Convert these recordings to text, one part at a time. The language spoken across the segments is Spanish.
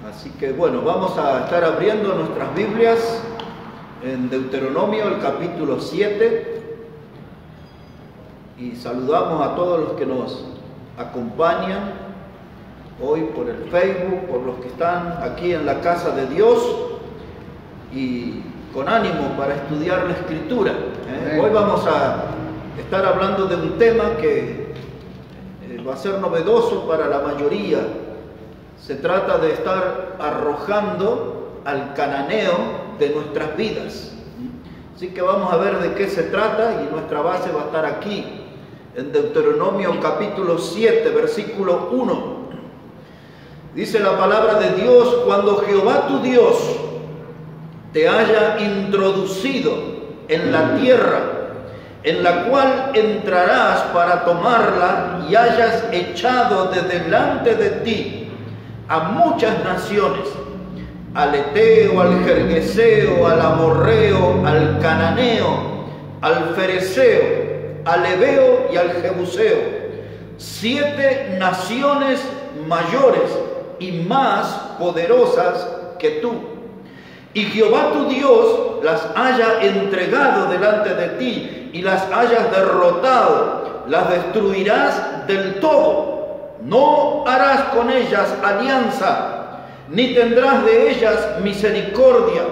Así que bueno, vamos a estar abriendo nuestras Biblias en Deuteronomio, el capítulo 7. Y saludamos a todos los que nos acompañan hoy por el Facebook, por los que están aquí en la casa de Dios y con ánimo para estudiar la Escritura. Hoy vamos a estar hablando de un tema que va a ser novedoso para la mayoría. Se trata de estar arrojando al cananeo de nuestras vidas. Así que vamos a ver de qué se trata y nuestra base va a estar aquí, en Deuteronomio capítulo 7, versículo 1. Dice la palabra de Dios: cuando Jehová tu Dios te haya introducido en la tierra en la cual entrarás para tomarla y hayas echado de delante de ti a muchas naciones, al Eteo, al Gergeseo, al Amorreo, al Cananeo, al Fereceo, al Ebeo y al Jebuseo, 7 naciones mayores y más poderosas que tú. Y Jehová tu Dios las haya entregado delante de ti y las hayas derrotado, las destruirás del todo. No harás con ellas alianza, ni tendrás de ellas misericordia,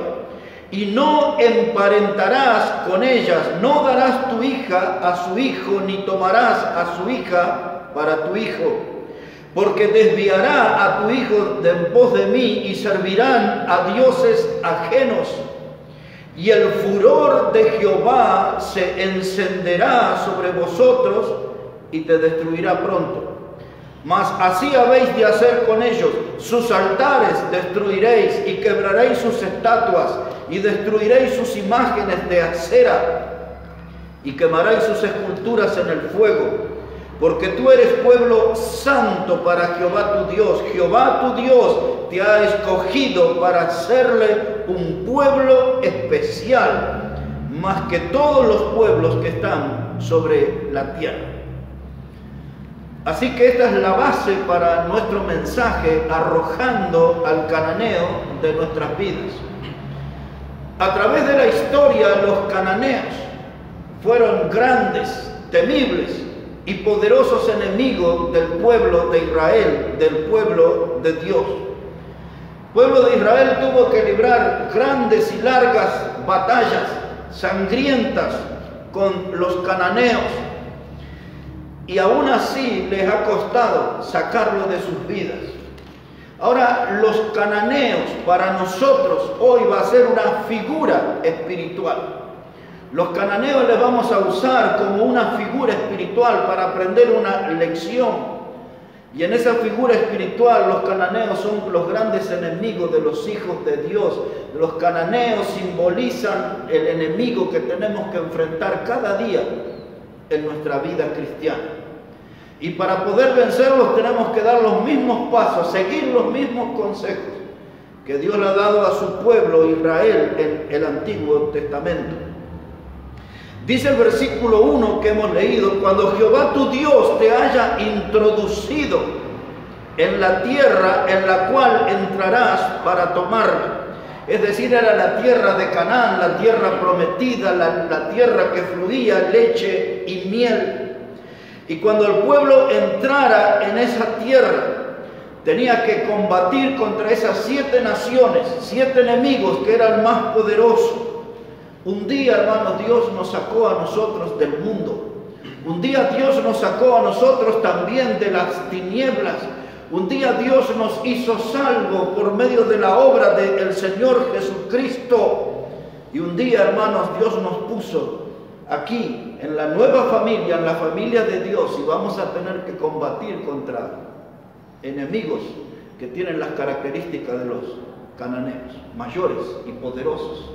y no emparentarás con ellas, no darás tu hija a su hijo, ni tomarás a su hija para tu hijo, porque desviará a tu hijo de en pos de mí y servirán a dioses ajenos. Y el furor de Jehová se encenderá sobre vosotros y te destruirá pronto. Mas así habéis de hacer con ellos: sus altares destruiréis y quebraréis sus estatuas y destruiréis sus imágenes de acera y quemaréis sus esculturas en el fuego, porque tú eres pueblo santo para Jehová tu Dios. Jehová tu Dios te ha escogido para hacerle un pueblo especial, más que todos los pueblos que están sobre la tierra. Así que esta es la base para nuestro mensaje, arrojando al cananeo de nuestras vidas. A través de la historia, los cananeos fueron grandes, temibles y poderosos enemigos del pueblo de Israel, del pueblo de Dios. El pueblo de Israel tuvo que librar grandes y largas batallas sangrientas con los cananeos, y aún así les ha costado sacarlo de sus vidas. Ahora, los cananeos para nosotros hoy va a ser una figura espiritual. Los cananeos les vamos a usar como una figura espiritual para aprender una lección. Y en esa figura espiritual, los cananeos son los grandes enemigos de los hijos de Dios. Los cananeos simbolizan el enemigo que tenemos que enfrentar cada día en nuestra vida cristiana. Y para poder vencerlos tenemos que dar los mismos pasos, seguir los mismos consejos que Dios le ha dado a su pueblo Israel en el Antiguo Testamento. Dice el versículo 1 que hemos leído: cuando Jehová tu Dios te haya introducido en la tierra en la cual entrarás para tomarla. Es decir, era la tierra de Canaán, la tierra prometida, la tierra que fluía leche y miel. Y cuando el pueblo entrara en esa tierra, tenía que combatir contra esas 7 naciones, 7 enemigos que eran más poderosos. Un día, hermanos, Dios nos sacó a nosotros del mundo. Un día Dios nos sacó a nosotros también de las tinieblas. Un día Dios nos hizo salvo por medio de la obra del Señor Jesucristo. Y un día, hermanos, Dios nos puso aquí, en la nueva familia, en la familia de Dios, y vamos a tener que combatir contra enemigos que tienen las características de los cananeos, mayores y poderosos.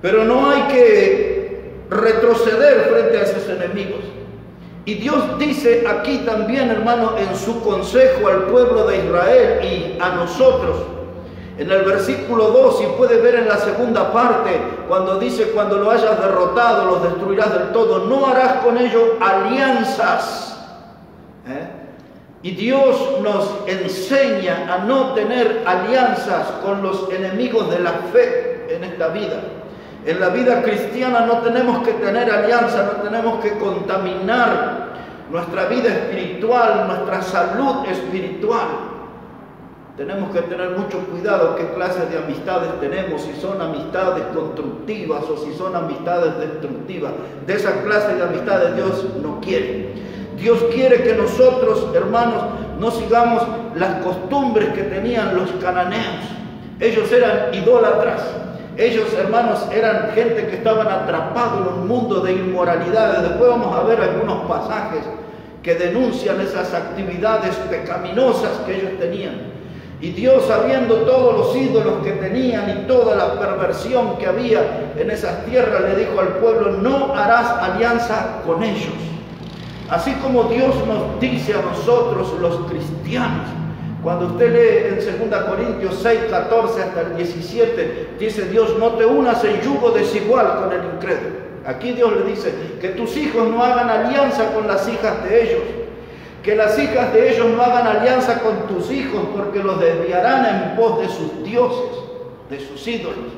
Pero no hay que retroceder frente a esos enemigos. Y Dios dice aquí también, hermano, en su consejo al pueblo de Israel y a nosotros, en el versículo 2, y puede ver en la segunda parte, cuando dice: cuando lo hayas derrotado, los destruirás del todo, no harás con ellos alianzas. Y Dios nos enseña a no tener alianzas con los enemigos de la fe en esta vida. En la vida cristiana no tenemos que tener alianza, no tenemos que contaminar nuestra vida espiritual, nuestra salud espiritual. Tenemos que tener mucho cuidado qué clase de amistades tenemos, si son amistades constructivas o si son amistades destructivas. De esa clase de amistades Dios no quiere. Dios quiere que nosotros, hermanos, no sigamos las costumbres que tenían los cananeos. Ellos eran idólatras. Ellos, hermanos, eran gente que estaban atrapados en un mundo de inmoralidades. Después vamos a ver algunos pasajes que denuncian esas actividades pecaminosas que ellos tenían. Y Dios, sabiendo todos los ídolos que tenían y toda la perversión que había en esas tierras, le dijo al pueblo: no harás alianza con ellos. Así como Dios nos dice a nosotros los cristianos, cuando usted lee en 2 Corintios 6, 14 hasta el 17, dice Dios: no te unas en yugo desigual con el incrédulo. Aquí Dios le dice que tus hijos no hagan alianza con las hijas de ellos, que las hijas de ellos no hagan alianza con tus hijos, porque los desviarán en pos de sus dioses, de sus ídolos.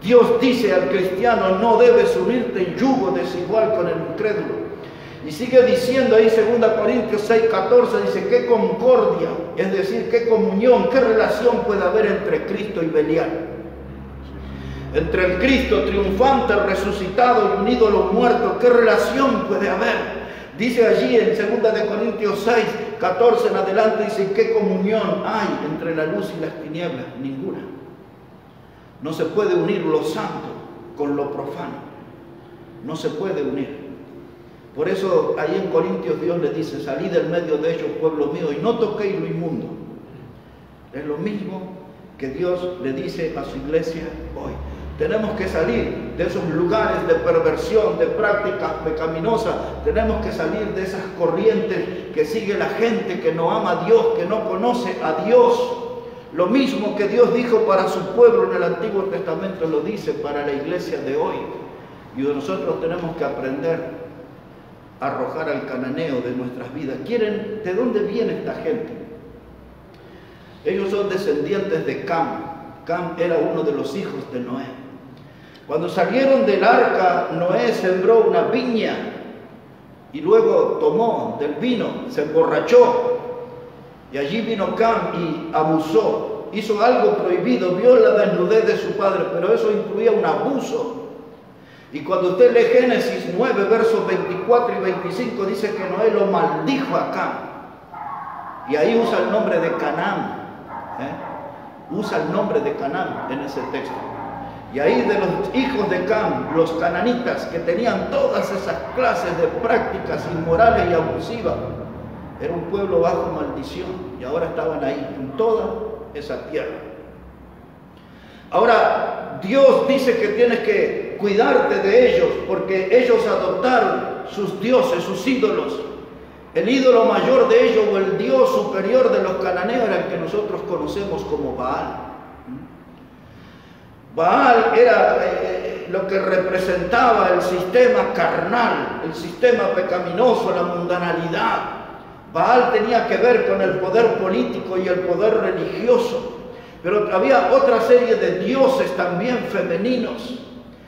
Dios dice al cristiano: no debes unirte en yugo desigual con el incrédulo. Y sigue diciendo ahí 2 Corintios 6, 14, dice: qué concordia, es decir, qué comunión, qué relación puede haber entre Cristo y Belial. Entre el Cristo triunfante, resucitado y un ídolo muerto, ¿qué relación puede haber? Dice allí en 2 Corintios 6, 14 en adelante, dice: ¿qué comunión hay entre la luz y las tinieblas? Ninguna. No se puede unir lo santo con lo profano. No se puede unir. Por eso ahí en Corintios Dios le dice: salid del medio de ellos, pueblo mío, y no toquéis lo inmundo. Es lo mismo que Dios le dice a su iglesia hoy. Tenemos que salir de esos lugares de perversión, de prácticas pecaminosas. Tenemos que salir de esas corrientes que sigue la gente que no ama a Dios, que no conoce a Dios. Lo mismo que Dios dijo para su pueblo en el Antiguo Testamento, lo dice para la iglesia de hoy. Y nosotros tenemos que aprender a arrojar al cananeo de nuestras vidas. ¿De dónde viene esta gente? Ellos son descendientes de Cam. Cam era uno de los hijos de Noé. Cuando salieron del arca, Noé sembró una viña y luego tomó del vino, se emborrachó. Y allí vino Cam y abusó. Hizo algo prohibido, vio la desnudez de su padre, pero eso incluía un abuso. Y cuando usted lee Génesis 9, versos 24 y 25, dice que Noé lo maldijo a Cam. Y ahí usa el nombre de Canaán. Usa el nombre de Canaán en ese texto. Y ahí de los hijos de Cam, los cananitas, que tenían todas esas clases de prácticas inmorales y abusivas, era un pueblo bajo maldición. Y ahora estaban ahí, en toda esa tierra. Ahora, Dios dice que tienes que cuidarte de ellos, porque ellos adoptaron sus dioses, sus ídolos. El ídolo mayor de ellos, o el dios superior de los cananeos, era el que nosotros conocemos como Baal. Baal era lo que representaba el sistema carnal, el sistema pecaminoso, la mundanalidad. Baal tenía que ver con el poder político y el poder religioso. Pero había otra serie de dioses también femeninos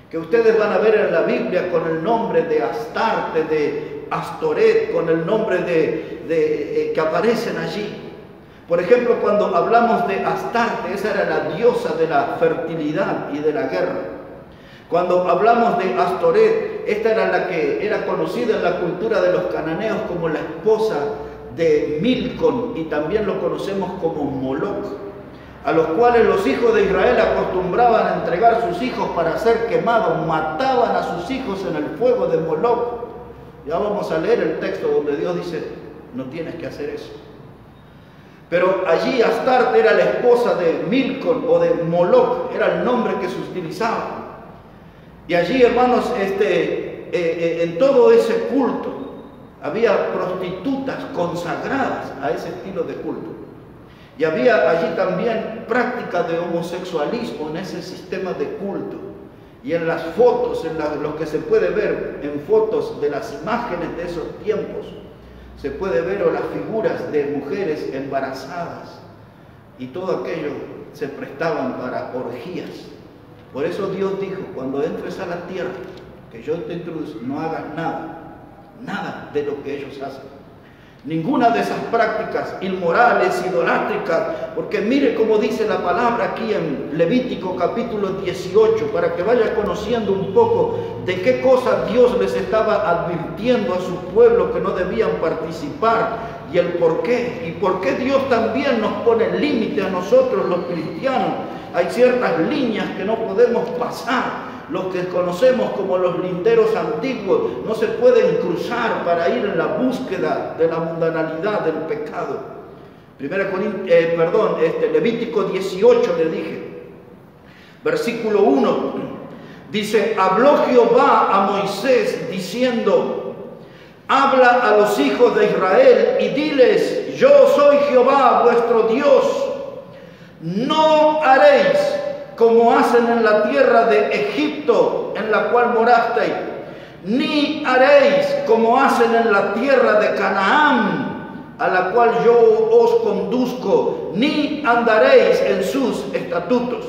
que ustedes van a ver en la Biblia con el nombre de Astarte, de Astoret, con el nombre que aparecen allí. Por ejemplo, cuando hablamos de Astarte, esa era la diosa de la fertilidad y de la guerra. Cuando hablamos de Astoret, esta era la que era conocida en la cultura de los cananeos como la esposa de Milcom, y también lo conocemos como Moloc, a los cuales los hijos de Israel acostumbraban a entregar sus hijos para ser quemados. Mataban a sus hijos en el fuego de Moloc. Ya vamos a leer el texto donde Dios dice: no tienes que hacer eso. Pero allí Astarte era la esposa de Milcom o de Moloc, era el nombre que se utilizaba. Y allí, hermanos, en todo ese culto había prostitutas consagradas a ese estilo de culto. Y había allí también práctica de homosexualismo en ese sistema de culto. Y en las fotos, lo que se puede ver en fotos de las imágenes de esos tiempos, se puede ver las figuras de mujeres embarazadas y todo aquello se prestaban para orgías. Por eso Dios dijo, cuando entres a la tierra que yo te introduzco, no hagas nada de lo que ellos hacen. Ninguna de esas prácticas inmorales, idolátricas, porque mire cómo dice la palabra aquí en Levítico capítulo 18, para que vaya conociendo un poco de qué cosas Dios les estaba advirtiendo a su pueblo que no debían participar y el por qué. Y por qué Dios también nos pone límite a nosotros los cristianos. Hay ciertas líneas que no podemos pasar. Los que conocemos como los linderos antiguos no se pueden cruzar para ir en la búsqueda de la mundanalidad del pecado. Levítico 18 le dije, versículo 1, dice, habló Jehová a Moisés diciendo, habla a los hijos de Israel y diles, yo soy Jehová vuestro Dios, no haréis como hacen en la tierra de Egipto, en la cual morasteis, ni haréis como hacen en la tierra de Canaán, a la cual yo os conduzco, ni andaréis en sus estatutos.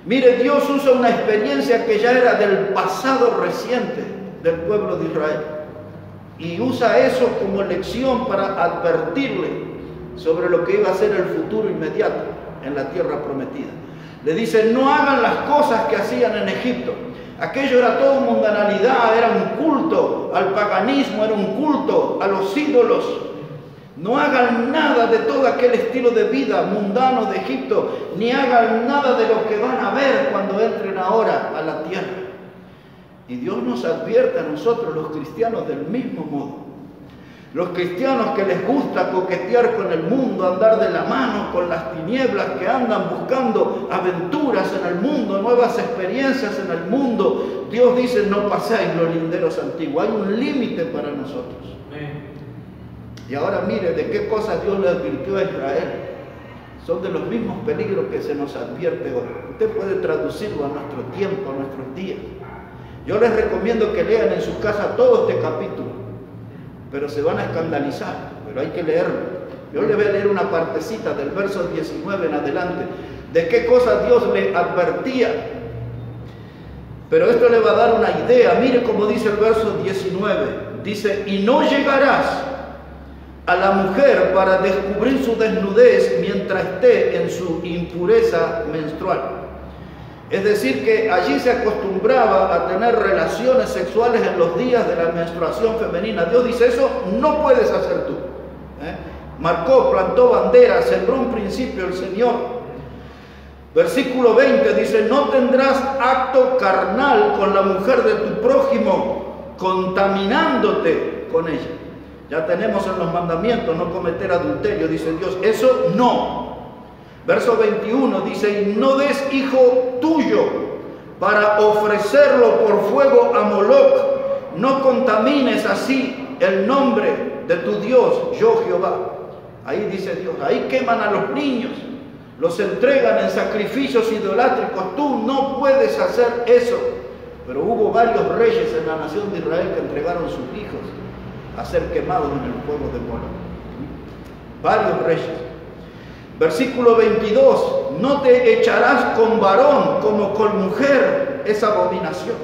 Mire, Dios usa una experiencia que ya era del pasado reciente del pueblo de Israel, y usa eso como lección para advertirle sobre lo que iba a ser el futuro inmediato en la tierra prometida. Le dice, no hagan las cosas que hacían en Egipto. Aquello era todo mundanalidad, era un culto al paganismo, era un culto a los ídolos. No hagan nada de todo aquel estilo de vida mundano de Egipto, ni hagan nada de lo que van a ver cuando entren ahora a la tierra. Y Dios nos advierte a nosotros los cristianos del mismo modo. Los cristianos que les gusta coquetear con el mundo, andar de la mano con las tinieblas, que andan buscando aventuras en el mundo, nuevas experiencias en el mundo, Dios dice, no paséis los linderos antiguos. Hay un límite para nosotros. Y ahora mire de qué cosas Dios le advirtió a Israel. Son de los mismos peligros que se nos advierte hoy. Usted puede traducirlo a nuestro tiempo, a nuestros días. Yo les recomiendo que lean en su casa todo este capítulo, pero se van a escandalizar, pero hay que leerlo. Yo le voy a leer una partecita del verso 19 en adelante, de qué cosas Dios le advertía. Pero esto le va a dar una idea. Mire cómo dice el verso 19. Dice, y no llegarás a la mujer para descubrir su desnudez mientras esté en su impureza menstrual. Es decir, que allí se acostumbraba a tener relaciones sexuales en los días de la menstruación femenina. Dios dice, eso no puedes hacer tú. Marcó, plantó banderas, sembró un principio el Señor. Versículo 20 dice, no tendrás acto carnal con la mujer de tu prójimo, contaminándote con ella. Ya tenemos en los mandamientos, no cometer adulterio, dice Dios, eso no. Verso 21 dice, y no des hijo tuyo para ofrecerlo por fuego a Moloc, no contamines así el nombre de tu Dios, yo Jehová. Ahí dice Dios, ahí queman a los niños, los entregan en sacrificios idolátricos, tú no puedes hacer eso. Pero hubo varios reyes en la nación de Israel que entregaron sus hijos a ser quemados en el fuego de Moloc. Varios reyes. Versículo 22, no te echarás con varón como con mujer, es abominación.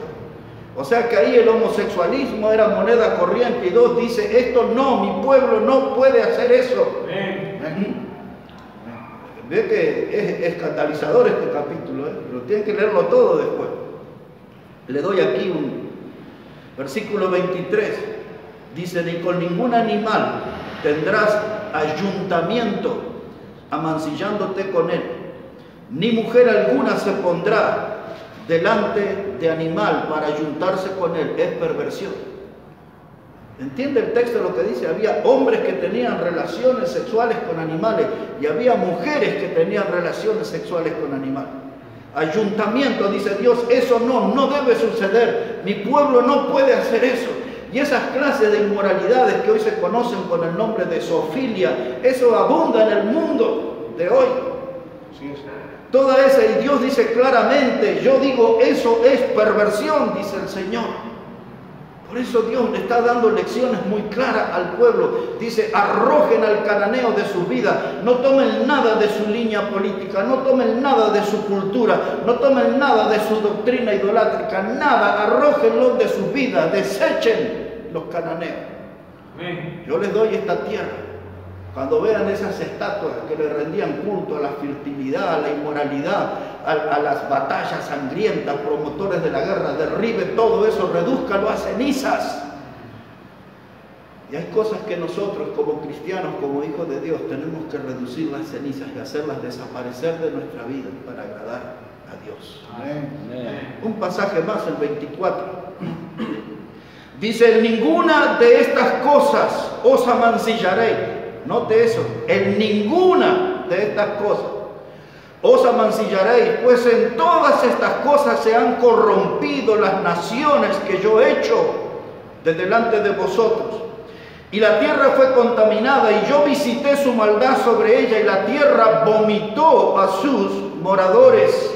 O sea que ahí el homosexualismo era moneda corriente. Y Dios dice, esto no, mi pueblo no puede hacer eso. Ve que es escandalizador este capítulo, pero tienen que leerlo todo después. Le doy aquí un versículo 23, dice, ni con ningún animal tendrás ayuntamiento, amancillándote con él, ni mujer alguna se pondrá delante de animal para ayuntarse con él, es perversión. ¿Entiende el texto lo que dice? Había hombres que tenían relaciones sexuales con animales y había mujeres que tenían relaciones sexuales con animales. Ayuntamiento, dice Dios, eso no debe suceder, mi pueblo no puede hacer eso. Y esas clases de inmoralidades que hoy se conocen con el nombre de zoofilia, eso abunda en el mundo de hoy. Toda esa, y Dios dice claramente, yo digo, eso es perversión, dice el Señor. Por eso Dios le está dando lecciones muy claras al pueblo. Dice, arrojen al cananeo de su vida. No tomen nada de su línea política, no tomen nada de su cultura, no tomen nada de su doctrina idolátrica, nada, arrójenlo de su vida, desechen los cananeos. Amén. Yo les doy esta tierra. Cuando vean esas estatuas que le rendían culto a la fertilidad, a la inmoralidad, a las batallas sangrientas, promotores de la guerra, derribe todo eso, redúzcalo a cenizas. Y hay cosas que nosotros como cristianos, como hijos de Dios, tenemos que reducir las cenizas y hacerlas desaparecer de nuestra vida para agradar a Dios. Amén. Un pasaje más, el 24. Dice, en ninguna de estas cosas os amancillaré. Note eso, en ninguna de estas cosas os amancillaréis, pues en todas estas cosas se han corrompido las naciones que yo he hecho de delante de vosotros. Y la tierra fue contaminada, y yo visité su maldad sobre ella, y la tierra vomitó a sus moradores.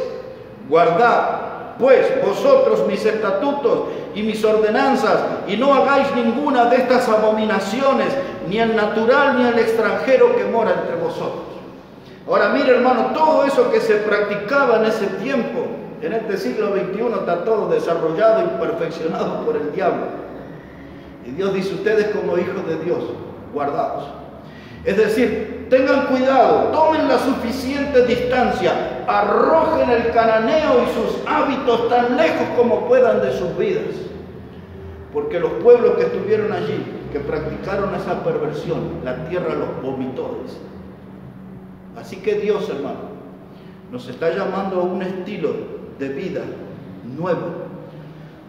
Guardad pues vosotros mis estatutos y mis ordenanzas, y no hagáis ninguna de estas abominaciones, ni el natural ni el extranjero que mora entre vosotros. Ahora mire, hermano, todo eso que se practicaba en ese tiempo, en este siglo XXI, está todo desarrollado y perfeccionado por el diablo. Y Dios dice, ustedes como hijos de Dios, guardaos. Es decir, tengan cuidado, tomen la suficiente distancia, arrojen el cananeo y sus hábitos tan lejos como puedan de sus vidas. Porque los pueblos que estuvieron allí, que practicaron esa perversión, la tierra los vomitó. Así que Dios, hermano, nos está llamando a un estilo de vida nuevo.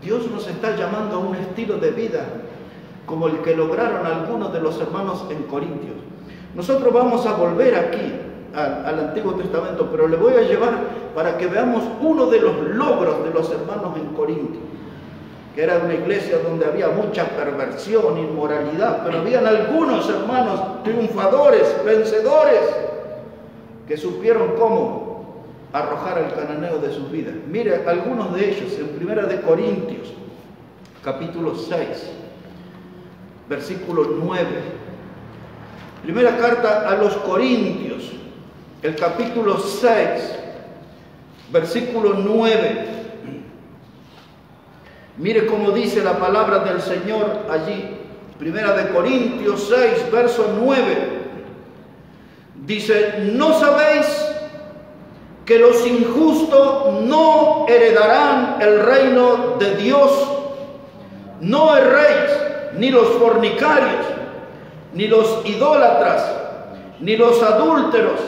Dios nos está llamando a un estilo de vida como el que lograron algunos de los hermanos en Corintios. Nosotros vamos a volver aquí al Antiguo Testamento, pero le voy a llevar para que veamos uno de los logros de los hermanos en Corinto, que era una iglesia donde había mucha perversión, inmoralidad, pero habían algunos hermanos triunfadores, vencedores, que supieron cómo arrojar al cananeo de sus vidas. Mire, algunos de ellos en 1 de Corintios, capítulo 6, versículo 9. Primera carta a los Corintios, el capítulo 6, versículo 9. Mire cómo dice la palabra del Señor allí. Primera de Corintios 6, verso 9. Dice, ¿no sabéis que los injustos no heredarán el reino de Dios? No erréis, ni los fornicarios, ni los idólatras, ni los adúlteros,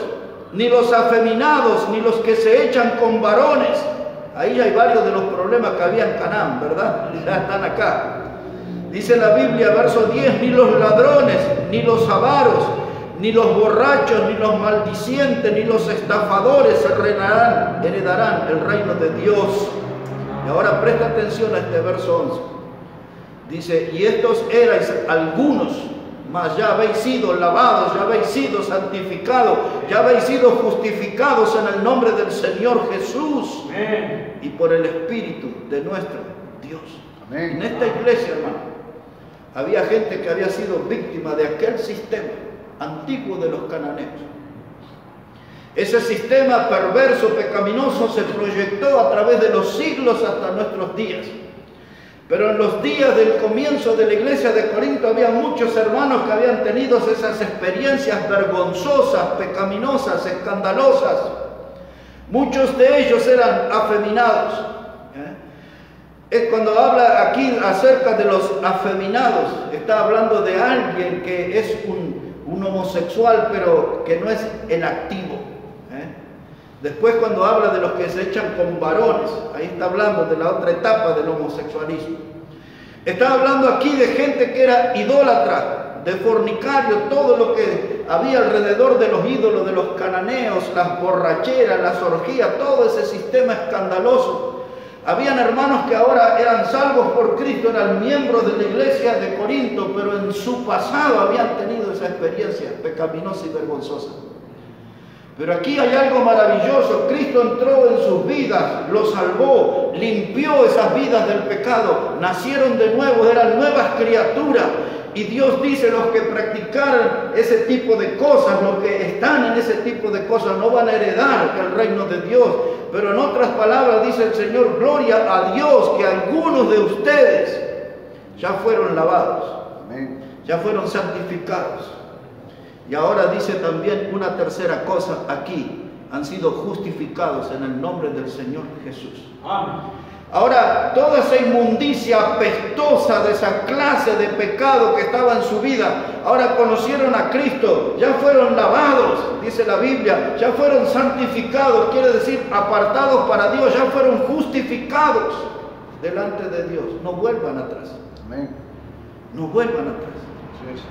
ni los afeminados, ni los que se echan con varones. Ahí hay varios de los problemas que había en Canaán, ¿verdad? Ya están acá. Dice la Biblia, verso 10, ni los ladrones, ni los avaros, ni los borrachos, ni los maldicientes, ni los estafadores heredarán el reino de Dios. Y ahora presta atención a este verso 11. Dice, y estos erais algunos, mas ya habéis sido lavados, ya habéis sido santificados, ya habéis sido justificados en el nombre del Señor Jesús. Amén. Y por el Espíritu de nuestro Dios. Amén. En esta iglesia, hermano, había gente que había sido víctima de aquel sistema antiguo de los cananeos. Ese sistema perverso, pecaminoso, se proyectó a través de los siglos hasta nuestros días. Pero en los días del comienzo de la iglesia de Corinto había muchos hermanos que habían tenido esas experiencias vergonzosas, pecaminosas, escandalosas. Muchos de ellos eran afeminados. Es cuando habla aquí acerca de los afeminados, está hablando de alguien que es un homosexual, pero que no es en activo. Después cuando habla de los que se echan con varones, ahí está hablando de la otra etapa del homosexualismo. Está hablando aquí de gente que era idólatra, de fornicario, todo lo que había alrededor de los ídolos, de los cananeos, las borracheras, las orgías, todo ese sistema escandaloso. Habían hermanos que ahora eran salvos por Cristo, eran miembros de la iglesia de Corinto, pero en su pasado habían tenido esa experiencia pecaminosa y vergonzosa. Pero aquí hay algo maravilloso. Cristo entró en sus vidas, los salvó, limpió esas vidas del pecado, nacieron de nuevo, eran nuevas criaturas. Y Dios dice, los que practicaran ese tipo de cosas, los que están en ese tipo de cosas, no van a heredar el reino de Dios. Pero en otras palabras dice el Señor, gloria a Dios, que algunos de ustedes ya fueron lavados, amén, ya fueron santificados. Y ahora dice también una tercera cosa aquí, han sido justificados en el nombre del Señor Jesús. Amén. Ahora, toda esa inmundicia apestosa de esa clase de pecado que estaba en su vida, ahora conocieron a Cristo, ya fueron lavados, dice la Biblia, ya fueron santificados, quiere decir apartados para Dios, ya fueron justificados delante de Dios. No vuelvan atrás. Amén. No vuelvan atrás. Sí, sí.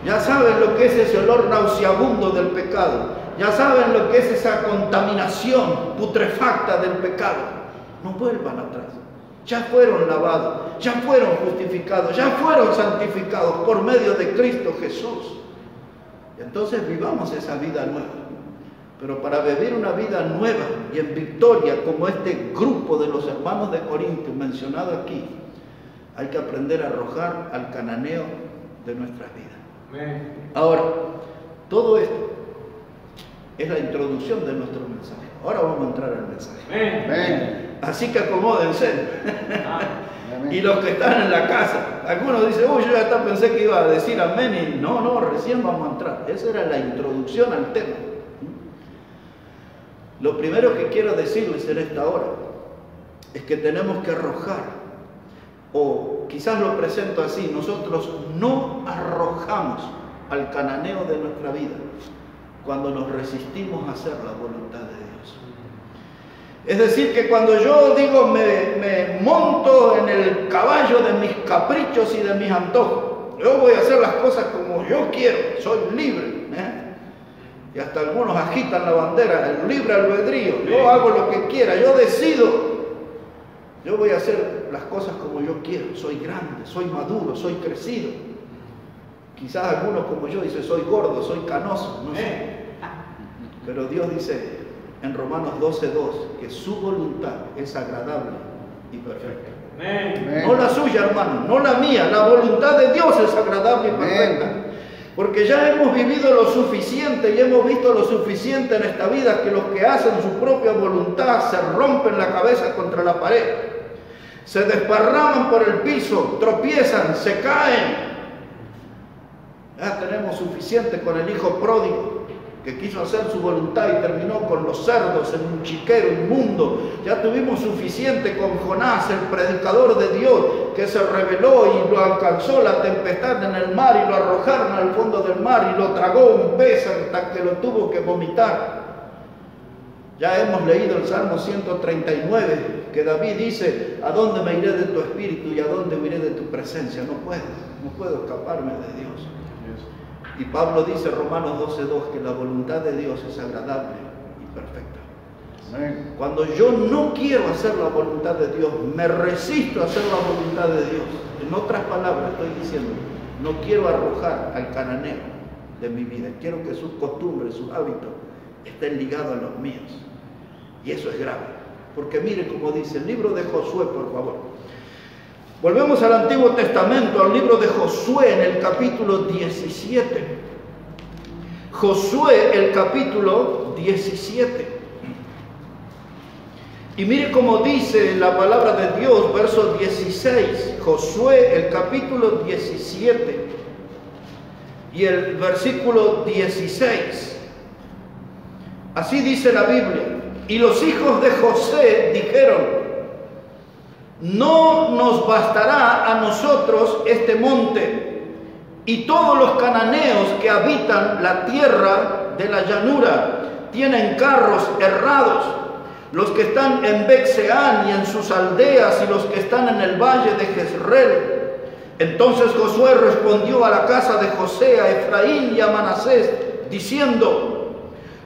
Ya saben lo que es ese olor nauseabundo del pecado, ya saben lo que es esa contaminación putrefacta del pecado. No vuelvan atrás. Ya fueron lavados, ya fueron justificados, ya fueron santificados por medio de Cristo Jesús. Y entonces vivamos esa vida nueva. Pero para vivir una vida nueva y en victoria, como este grupo de los hermanos de Corinto mencionado aquí, hay que aprender a arrojar al cananeo de nuestras vidas. Ahora, todo esto es la introducción de nuestro mensaje. Ahora vamos a entrar al mensaje. Amén. Así que acomódense. Y los que están en la casa, algunos dicen, uy, yo ya hasta pensé que iba a decir amén, y no, recién vamos a entrar. Esa era la introducción al tema. Lo primero que quiero decirles en esta hora es que tenemos que arrojar, o quizás lo presento así, nosotros no arrojamos al cananeo de nuestra vida cuando nos resistimos a hacer la voluntad de Dios. Es decir, que cuando yo digo me monto en el caballo de mis caprichos y de mis antojos, yo voy a hacer las cosas como yo quiero, soy libre, y hasta algunos agitan la bandera, el libre albedrío, yo hago lo que quiera, yo decido, yo voy a hacer las cosas como yo quiero, soy grande, soy maduro, soy crecido. Quizás algunos como yo dicen, soy gordo, soy canoso, no sé. Pero Dios dice en Romanos 12:2 que su voluntad es agradable y perfecta. Amén. No la suya, hermano, no la mía, la voluntad de Dios es agradable y perfecta. Amén. Porque ya hemos vivido lo suficiente y hemos visto lo suficiente en esta vida que los que hacen su propia voluntad se rompen la cabeza contra la pared, se desparraman por el piso, tropiezan, se caen. Ya tenemos suficiente con el hijo pródigo que quiso hacer su voluntad y terminó con los cerdos en un chiquero inmundo. Ya tuvimos suficiente con Jonás, el predicador de Dios, que se rebeló y lo alcanzó la tempestad en el mar y lo arrojaron al fondo del mar y lo tragó un pez hasta que lo tuvo que vomitar. Ya hemos leído el Salmo 139, que David dice, ¿a dónde me iré de tu espíritu y a dónde huiré de tu presencia? No puedo escaparme de Dios. Y Pablo dice, Romanos 12:2, que la voluntad de Dios es agradable y perfecta. Amén. Cuando yo no quiero hacer la voluntad de Dios, me resisto a hacer la voluntad de Dios. En otras palabras estoy diciendo, no quiero arrojar al cananeo de mi vida. Quiero que sus costumbres, sus hábitos estén ligados a los míos. Y eso es grave. Porque mire como dice el libro de Josué, por favor. Volvemos al Antiguo Testamento, al libro de Josué en el capítulo 17. Josué, el capítulo 17. Y mire cómo dice la palabra de Dios, verso 16. Josué, el capítulo 17. Y el versículo 16. Así dice la Biblia. Y los hijos de José dijeron, no nos bastará a nosotros este monte y todos los cananeos que habitan la tierra de la llanura tienen carros errados, los que están en Bet-Seán y en sus aldeas y los que están en el valle de Jezreel. Entonces Josué respondió a la casa de José, a Efraín y a Manasés, diciendo,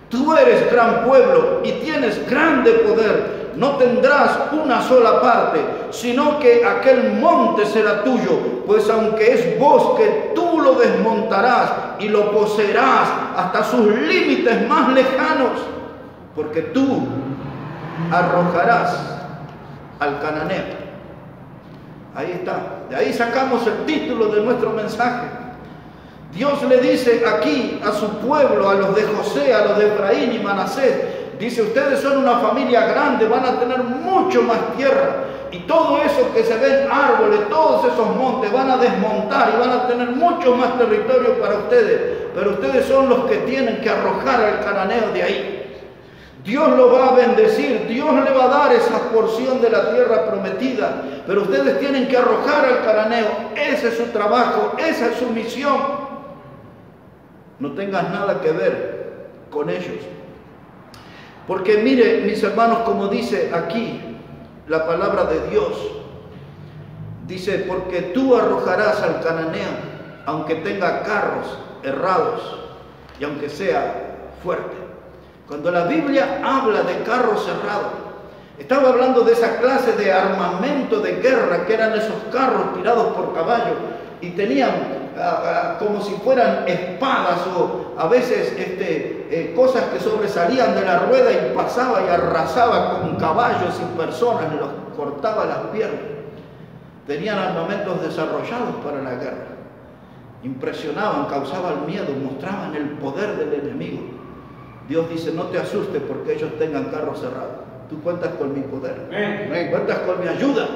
tú eres gran pueblo y tienes grande poder. No tendrás una sola parte, sino que aquel monte será tuyo, pues aunque es bosque, tú lo desmontarás y lo poseerás hasta sus límites más lejanos, porque tú arrojarás al cananeo. Ahí está. De ahí sacamos el título de nuestro mensaje. Dios le dice aquí a su pueblo, a los de José, a los de Efraín y Manasés, dice: ustedes son una familia grande, van a tener mucho más tierra, y todo eso que se ven árboles, todos esos montes van a desmontar y van a tener mucho más territorio para ustedes, pero ustedes son los que tienen que arrojar al cananeo de ahí. Dios lo va a bendecir, Dios le va a dar esa porción de la tierra prometida, pero ustedes tienen que arrojar al cananeo. Ese es su trabajo, esa es su misión. No tengas nada que ver con ellos. Porque mire, mis hermanos, como dice aquí la palabra de Dios, dice: porque tú arrojarás al cananeo, aunque tenga carros herrados y aunque sea fuerte. Cuando la Biblia habla de carros herrados, estaba hablando de esa clase de armamento de guerra que eran esos carros tirados por caballos y tenían como si fueran espadas o a veces cosas que sobresalían de la rueda y pasaba y arrasaba con caballos y personas, los cortaba las piernas. Tenían armamentos desarrollados para la guerra. Impresionaban, causaban miedo, mostraban el poder del enemigo. Dios dice: no te asustes porque ellos tengan carros cerrados. Tú cuentas con mi poder. Cuentas con mi ayuda.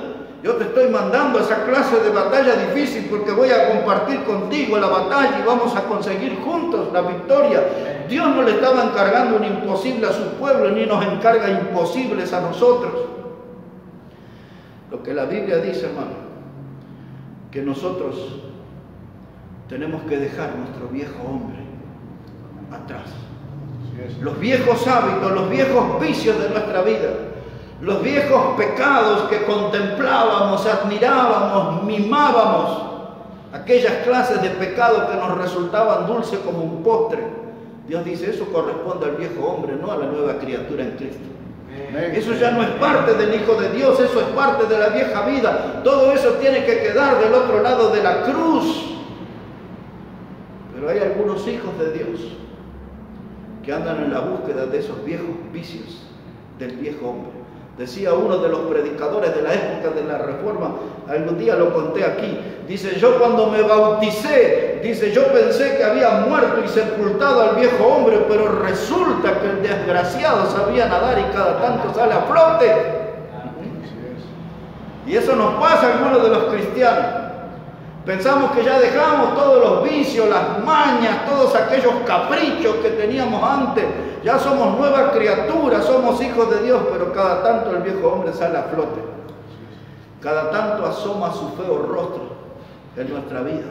Yo te estoy mandando a esa clase de batalla difícil porque voy a compartir contigo la batalla y vamos a conseguir juntos la victoria. Dios no le estaba encargando un imposible a su pueblo, ni nos encarga imposibles a nosotros. Lo que la Biblia dice, hermano, que nosotros tenemos que dejar nuestro viejo hombre atrás. Los viejos hábitos, los viejos vicios de nuestra vida, los viejos pecados que contemplábamos, admirábamos, mimábamos, aquellas clases de pecado que nos resultaban dulces como un postre. Dios dice: eso corresponde al viejo hombre, no a la nueva criatura en Cristo. Eso ya no es parte del Hijo de Dios, eso es parte de la vieja vida. Todo eso tiene que quedar del otro lado de la cruz. Pero hay algunos hijos de Dios que andan en la búsqueda de esos viejos vicios del viejo hombre. Decía uno de los predicadores de la época de la Reforma, algún día lo conté aquí, dice: yo cuando me bauticé, dice, yo pensé que había muerto y sepultado al viejo hombre, pero resulta que el desgraciado sabía nadar y cada tanto sale a flote. Y eso nos pasa a algunos de los cristianos. Pensamos que ya dejamos todos los vicios, las mañas, todos aquellos caprichos que teníamos antes. Ya somos nuevas criaturas, somos hijos de Dios, pero cada tanto el viejo hombre sale a flote. Cada tanto asoma su feo rostro en nuestra vida,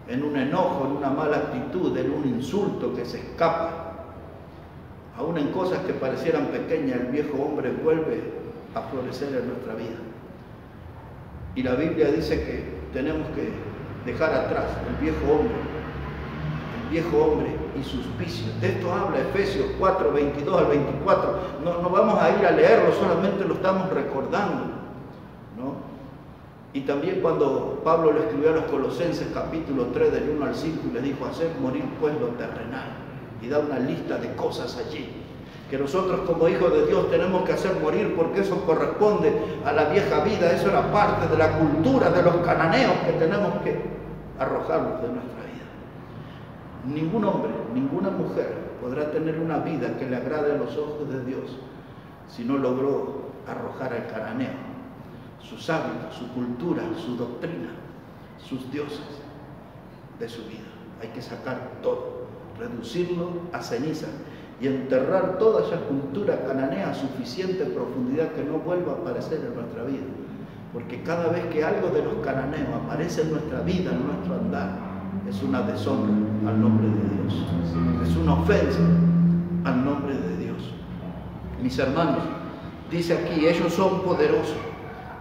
en un enojo, en una mala actitud, en un insulto que se escapa. Aún en cosas que parecieran pequeñas, el viejo hombre vuelve a florecer en nuestra vida. Y la Biblia dice que tenemos que dejar atrás el viejo hombre y sus vicios. De esto habla Efesios 4, 22 al 24. No vamos a ir a leerlo, solamente lo estamos recordando, ¿no? Y también cuando Pablo le escribió a los Colosenses capítulo 3 del 1 al 5 y les dijo: hacer morir pues lo terrenal, y da una lista de cosas allí que nosotros como hijos de Dios tenemos que hacer morir, porque eso corresponde a la vieja vida. Eso era parte de la cultura de los cananeos que tenemos que arrojarlos de nuestra vida. Ningún hombre, ninguna mujer podrá tener una vida que le agrade a los ojos de Dios si no logró arrojar al cananeo sus hábitos, su cultura, su doctrina, sus dioses de su vida. Hay que sacar todo, reducirlo a ceniza y enterrar toda esa cultura cananea a suficiente profundidad que no vuelva a aparecer en nuestra vida. Porque cada vez que algo de los cananeos aparece en nuestra vida, en nuestro andar, es una deshonra al nombre de Dios. Es una ofensa al nombre de Dios. Mis hermanos, dice aquí: ellos son poderosos,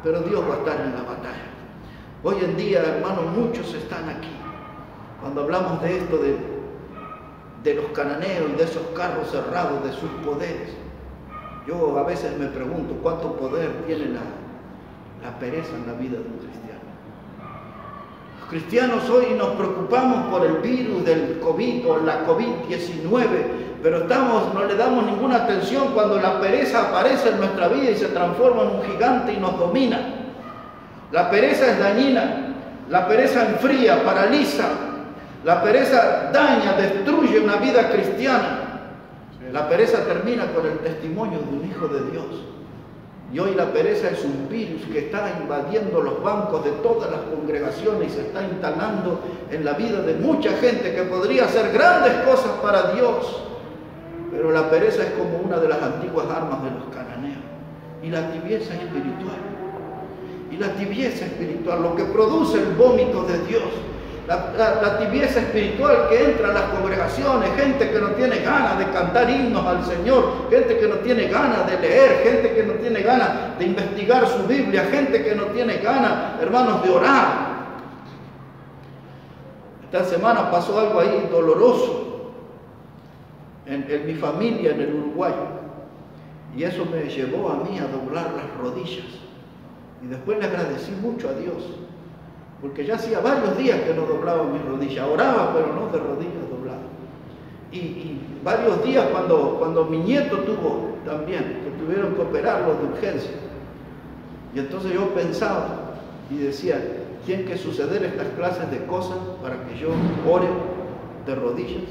pero Dios va a estar en la batalla. Hoy en día, hermanos, muchos están aquí. Cuando hablamos de esto, de los cananeos y de esos carros cerrados, de sus poderes, yo a veces me pregunto cuánto poder tiene la pereza en la vida de un cristiano. cristianos hoy nos preocupamos por el virus del COVID o la COVID-19, pero no le damos ninguna atención cuando la pereza aparece en nuestra vida y se transforma en un gigante y nos domina. La pereza es dañina, la pereza enfría, paraliza, la pereza daña, destruye una vida cristiana. La pereza termina con el testimonio de un hijo de Dios. Y hoy la pereza es un virus que está invadiendo los bancos de todas las congregaciones y se está instalando en la vida de mucha gente que podría hacer grandes cosas para Dios. Pero la pereza es como una de las antiguas armas de los cananeos. Y la tibieza espiritual. Y la tibieza espiritual, lo que produce el vómito de Dios. La tibieza espiritual que entra a las congregaciones, gente que no tiene ganas de cantar himnos al Señor, gente que no tiene ganas de leer, gente que no tiene ganas de investigar su Biblia, gente que no tiene ganas, hermanos, de orar. Esta semana pasó algo ahí doloroso en mi familia en el Uruguay, y eso me llevó a mí a doblar las rodillas, y después le agradecí mucho a Dios. Porque ya hacía varios días que no doblaba mis rodillas, oraba pero no de rodillas dobladas. Y varios días cuando mi nieto tuvo también, que tuvieron que operarlo de urgencia. Y entonces yo pensaba y decía, ¿tienen que suceder estas clases de cosas para que yo ore de rodillas?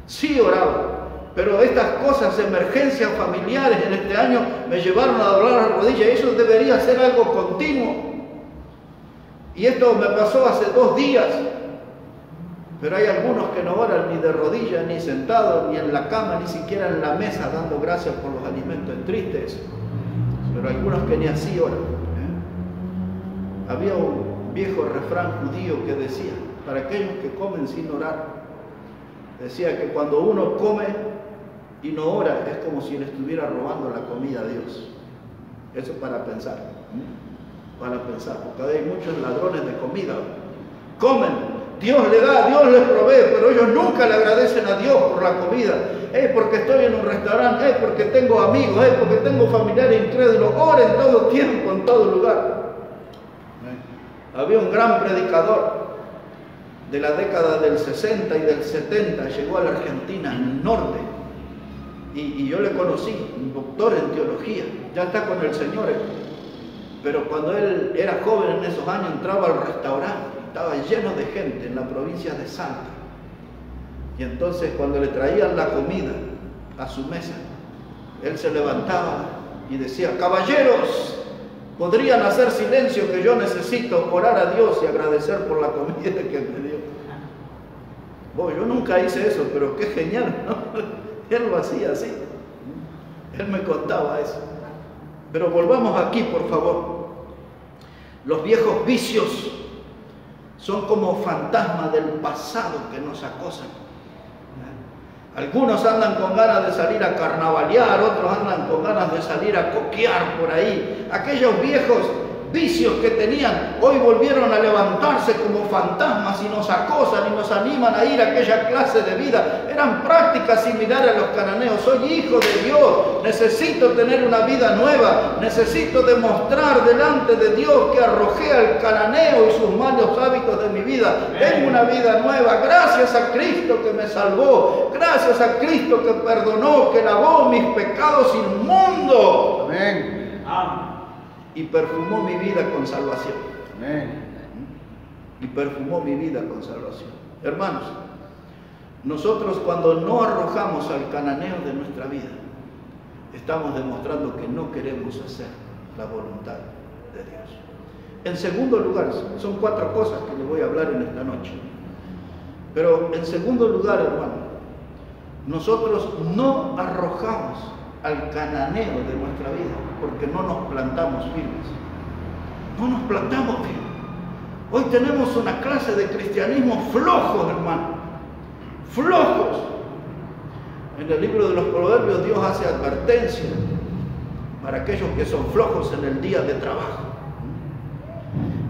Sí oraba, pero estas cosas, emergencias familiares en este año, me llevaron a doblar las rodillas. Eso debería ser algo continuo. Y esto me pasó hace 2 días, pero hay algunos que no oran ni de rodillas, ni sentados, ni en la cama, ni siquiera en la mesa, dando gracias por los alimentos. Es triste eso, pero algunos que ni así oran. Había un viejo refrán judío que decía, para aquellos que comen sin orar, decía que cuando uno come y no ora, es como si le estuviera robando la comida a Dios. Eso para pensar. Para pensar, porque hay muchos ladrones de comida. Comen, Dios le da, Dios les provee, pero ellos nunca le agradecen a Dios por la comida. Es porque estoy en un restaurante, es porque tengo amigos, es porque tengo familiares incrédulos. Oren todo tiempo, en todo lugar. Había un gran predicador de la década del 60 y del 70, llegó a la Argentina, al norte, y yo le conocí, un doctor en teología, ya está con el Señor. Pero cuando él era joven en esos años, entraba al restaurante, estaba lleno de gente en la provincia de Salta. Y entonces cuando le traían la comida a su mesa, él se levantaba y decía, caballeros, podrían hacer silencio que yo necesito orar a Dios y agradecer por la comida que me dio. Bueno, yo nunca hice eso, pero qué genial, ¿no? Él lo hacía así. Él me contaba eso. Pero volvamos aquí, por favor. Los viejos vicios son como fantasmas del pasado que nos acosan. Algunos andan con ganas de salir a carnavalear, otros andan con ganas de salir a coquear por ahí. Aquellos viejos vicios que tenían, hoy volvieron a levantarse como fantasmas y nos acosan y nos animan a ir a aquella clase de vida. Eran prácticas similares a los cananeos. Soy hijo de Dios, necesito tener una vida nueva, necesito demostrar delante de Dios que arrojé al cananeo y sus malos hábitos de mi vida. Tengo una vida nueva, gracias a Cristo que me salvó, gracias a Cristo que perdonó, que lavó mis pecados inmundos. Amén. Y perfumó mi vida con salvación. Amén. Y perfumó mi vida con salvación. Hermanos, nosotros cuando no arrojamos al cananeo de nuestra vida, estamos demostrando que no queremos hacer la voluntad de Dios. En segundo lugar, son 4 cosas que les voy a hablar en esta noche. Pero en segundo lugar, hermano, nosotros no arrojamos al cananeo de nuestra vida porque no nos plantamos firmes. No nos plantamos firmes. Hoy tenemos una clase de cristianismo flojos, hermano. Flojos. En el libro de los Proverbios Dios hace advertencia para aquellos que son flojos en el día de trabajo.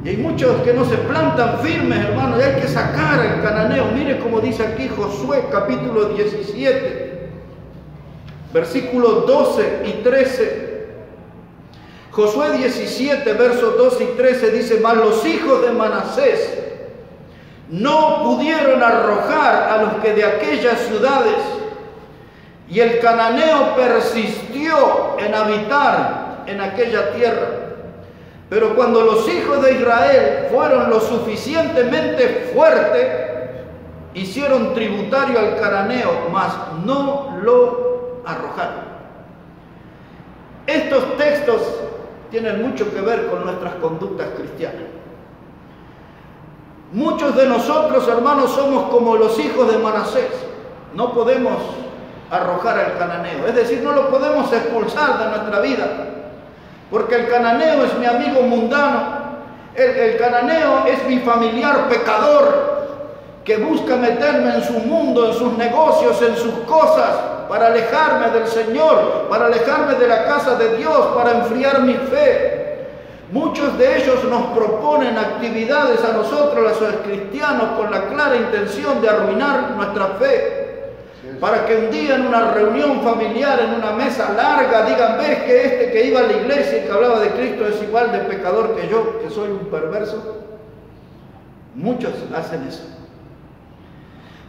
Y hay muchos que no se plantan firmes, hermano, y hay que sacar al cananeo. Mire cómo dice aquí Josué capítulo 17. Versículos 12 y 13. Josué 17, versos 12 y 13 dice: mas los hijos de Manasés no pudieron arrojar a los que de aquellas ciudades, y el cananeo persistió en habitar en aquella tierra. Pero cuando los hijos de Israel fueron lo suficientemente fuertes, hicieron tributario al cananeo, mas no lo arrojaron. Estos textos tienen mucho que ver con nuestras conductas cristianas. Muchos de nosotros, hermanos, somos como los hijos de Manasés. No podemos arrojar al cananeo, es decir, no lo podemos expulsar de nuestra vida, porque el cananeo es mi amigo mundano, el cananeo es mi familiar pecador, que busca meterme en su mundo, en sus negocios, en sus cosas, para alejarme del Señor, para alejarme de la casa de Dios, para enfriar mi fe. Muchos de ellos nos proponen actividades a nosotros, los cristianos, con la clara intención de arruinar nuestra fe, para que un día en una reunión familiar, en una mesa larga, digan: ¿ves que este que iba a la iglesia y que hablaba de Cristo es igual de pecador que yo, que soy un perverso? Muchos hacen eso.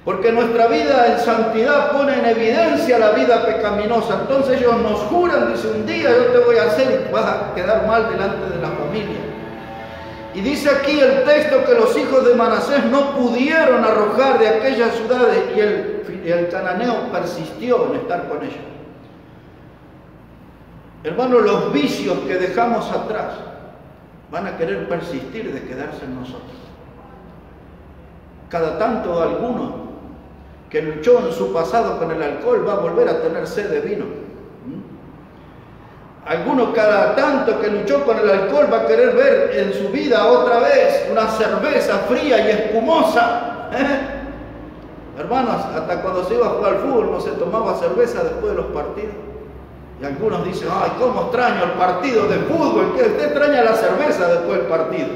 Porque nuestra vida en santidad pone en evidencia la vida pecaminosa. Entonces ellos nos juran, dice: un día yo te voy a hacer y vas a quedar mal delante de la familia. Y dice aquí el texto que los hijos de Manasés no pudieron arrojar de aquellas ciudades, y el cananeo persistió en estar con ellos. Hermanos, los vicios que dejamos atrás van a querer persistir de quedarse en nosotros. Cada tanto alguno que luchó en su pasado con el alcohol va a volver a tener sed de vino. Alguno cada tanto que luchó con el alcohol va a querer ver en su vida otra vez una cerveza fría y espumosa. Hermanos, hasta cuando se iba a jugar al fútbol no se tomaba cerveza después de los partidos. Y algunos dicen: ay, cómo extraño el partido de fútbol. ¿Qué? Usted extraña la cerveza después del partido.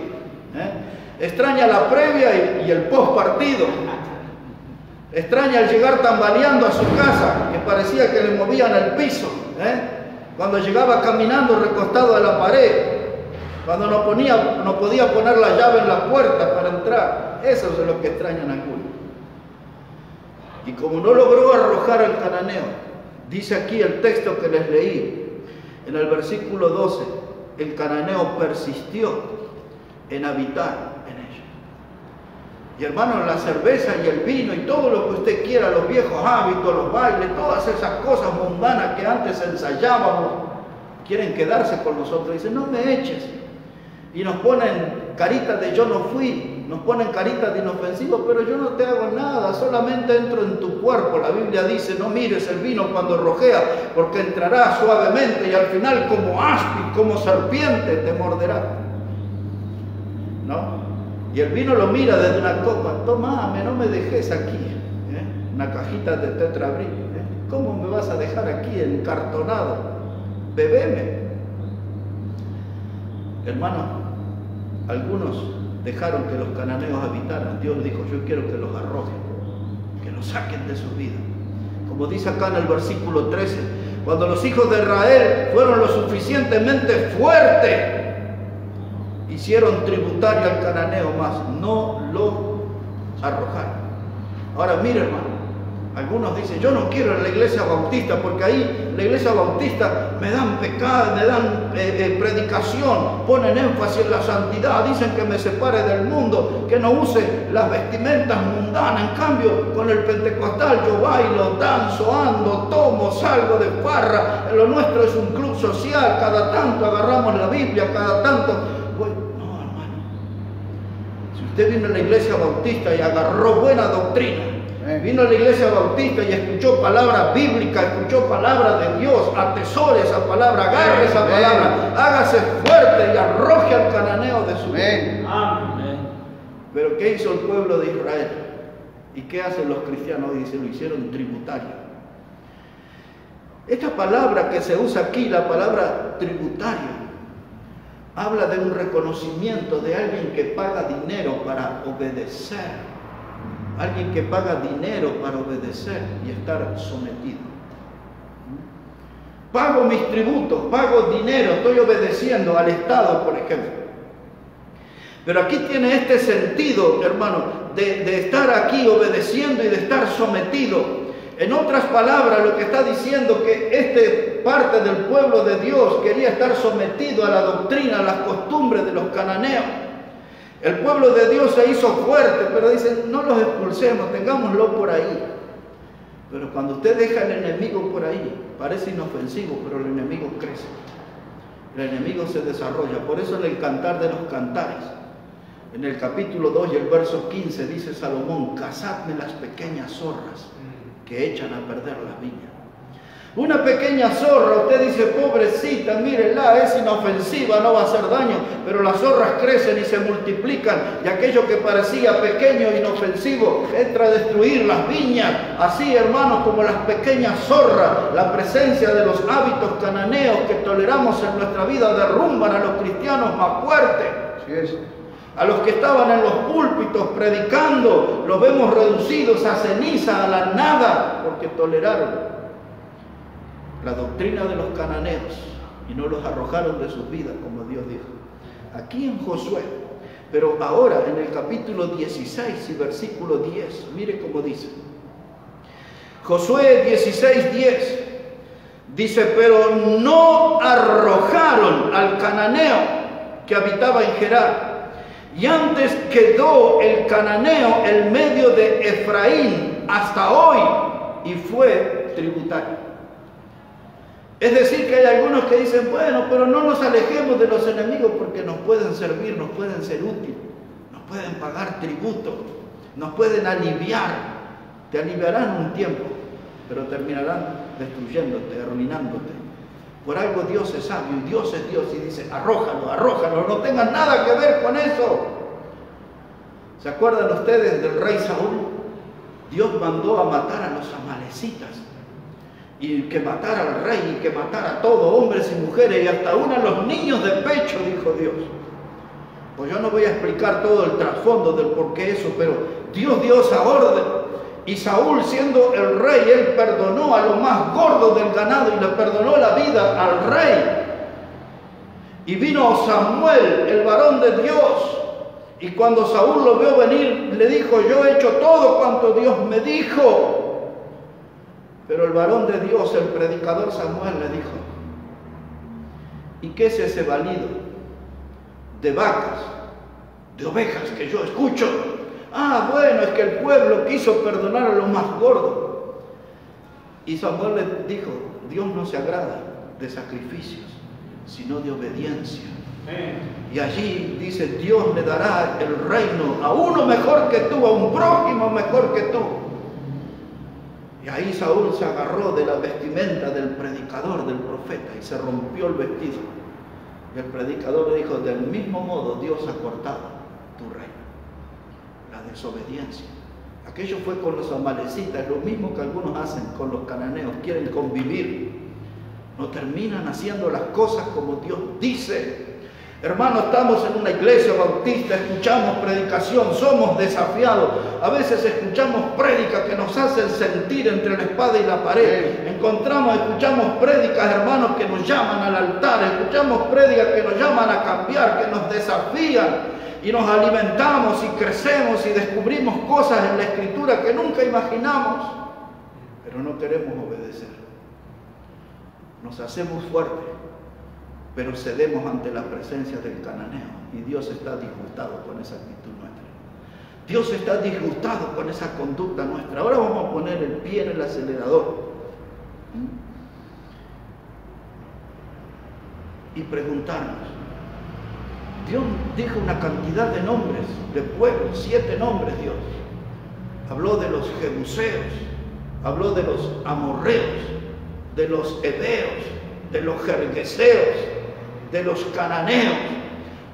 Extraña la previa y el post partido. Extraña el llegar tambaleando a su casa, que parecía que le movían el piso. Cuando llegaba caminando recostado a la pared, cuando no podía poner la llave en la puerta para entrar. Eso es lo que extrañan algunos. Y como no logró arrojar al cananeo, dice aquí el texto que les leí, en el versículo 12, el cananeo persistió en habitar en ellos. Y hermanos, la cerveza y el vino y todo lo que usted quiera, los viejos hábitos, los bailes, todas esas cosas mundanas que antes ensayábamos, quieren quedarse con nosotros. Dicen: no me eches. Y nos ponen caritas de yo no fui, nos ponen caritas de inofensivo, pero yo no te hago nada, solamente entro en tu cuerpo. La Biblia dice: no mires el vino cuando rojea, porque entrará suavemente y al final como áspid, como serpiente te morderá. ¿No? Y el vino lo mira desde una copa: tomame, no me dejes aquí, una cajita de tetrabric, ¿cómo me vas a dejar aquí encartonado? Bebeme. Hermano, algunos dejaron que los cananeos habitaran. Dios dijo: yo quiero que los arrojen, que los saquen de su vida. Como dice acá en el versículo 13, cuando los hijos de Israel fueron lo suficientemente fuertes, hicieron tributario al cananeo, mas no lo arrojaron. Ahora mire, hermano, algunos dicen: yo no quiero en la iglesia bautista, porque ahí en la iglesia bautista me dan pecado, me dan predicación, ponen énfasis en la santidad, dicen que me separe del mundo, que no use las vestimentas mundanas. En cambio, con el pentecostal yo bailo, danzo, ando, tomo, salgo de farra. Lo nuestro es un club social, cada tanto agarramos la Biblia, cada tanto... No, hermano, si usted vino a la iglesia bautista y agarró buena doctrina, vino a la iglesia bautista y escuchó palabra bíblica, escuchó palabra de Dios, atesore esa palabra, agarre esa palabra, hágase fuerte y arroje al cananeo de su vida. Amén. Pero ¿qué hizo el pueblo de Israel? ¿Y qué hacen los cristianos hoy? Dice: lo hicieron tributario. Esta palabra que se usa aquí, la palabra tributario, habla de un reconocimiento de alguien que paga dinero para obedecer. Alguien que paga dinero para obedecer y estar sometido. Pago mis tributos, pago dinero, estoy obedeciendo al Estado, por ejemplo. Pero aquí tiene este sentido, hermano, de estar aquí obedeciendo y de estar sometido. En otras palabras, lo que está diciendo que esta parte del pueblo de Dios quería estar sometido a la doctrina, a las costumbres de los cananeos. El pueblo de Dios se hizo fuerte, pero dicen, no los expulsemos, tengámoslo por ahí. Pero cuando usted deja al enemigo por ahí, parece inofensivo, pero el enemigo crece. El enemigo se desarrolla. Por eso en el Cantar de los Cantares, en el capítulo 2 y el verso 15, dice Salomón, cazadme las pequeñas zorras que echan a perder las viñas. Una pequeña zorra, usted dice, pobrecita, mírenla, es inofensiva, no va a hacer daño, pero las zorras crecen y se multiplican, y aquello que parecía pequeño e inofensivo entra a destruir las viñas. Así, hermanos, como las pequeñas zorras, la presencia de los hábitos cananeos que toleramos en nuestra vida derrumban a los cristianos más fuertes. Así es. A los que estaban en los púlpitos predicando, los vemos reducidos a ceniza, a la nada, porque toleraron la doctrina de los cananeos y no los arrojaron de sus vidas, como Dios dijo. Aquí en Josué, pero ahora en el capítulo 16 y versículo 10, mire cómo dice. Josué 16:10 dice, pero no arrojaron al cananeo que habitaba en Gerar. Y antes quedó el cananeo en medio de Efraín hasta hoy y fue tributario. Es decir, que hay algunos que dicen, bueno, pero no nos alejemos de los enemigos porque nos pueden servir, nos pueden ser útiles, nos pueden pagar tributo, nos pueden aliviar. Te aliviarán un tiempo, pero terminarán destruyéndote, arruinándote. Por algo Dios es sabio y Dios es Dios y dice, arrójalo, arrójalo, no tengan nada que ver con eso. ¿Se acuerdan ustedes del rey Saúl? Dios mandó a matar a los amalecitas y que matara al rey y que matara a todos, hombres y mujeres y hasta aún a los niños de pecho, dijo Dios. Pues yo no voy a explicar todo el trasfondo del por qué eso, pero Dios dio esa orden. Y Saúl, siendo el rey, él perdonó a los más gordos del ganado y le perdonó la vida al rey. Y vino Samuel, el varón de Dios, y cuando Saúl lo vio venir, le dijo, yo he hecho todo cuanto Dios me dijo. Pero el varón de Dios, el predicador Samuel, le dijo, ¿y qué es ese balido de vacas, de ovejas que yo escucho? Ah, bueno, es que el pueblo quiso perdonar a los más gordos. Y Samuel le dijo, Dios no se agrada de sacrificios, sino de obediencia. Y allí dice, Dios le dará el reino a uno mejor que tú, a un prójimo mejor que tú. Y ahí Saúl se agarró de la vestimenta del predicador, del profeta, y se rompió el vestido. Y el predicador le dijo, del mismo modo Dios ha cortado tu reino. La desobediencia. Aquello fue con los amalecitas, lo mismo que algunos hacen con los cananeos, quieren convivir. No terminan haciendo las cosas como Dios dice. Hermanos, estamos en una iglesia bautista, escuchamos predicación, somos desafiados. A veces escuchamos prédicas que nos hacen sentir entre la espada y la pared. Escuchamos prédicas, hermanos, que nos llaman al altar. Escuchamos prédicas que nos llaman a cambiar, que nos desafían. Y nos alimentamos y crecemos y descubrimos cosas en la Escritura que nunca imaginamos. Pero no queremos obedecer. Nos hacemos fuertes, pero cedemos ante la presencia del cananeo. Y Dios está disgustado con esa actitud nuestra. Dios está disgustado con esa conducta nuestra. Ahora vamos a poner el pie en el acelerador y preguntarnos. Dios dijo una cantidad de nombres, de pueblos, 7 nombres Dios. Habló de los jebuseos, habló de los amorreos, de los heveos, de los gergeseos, de los cananeos.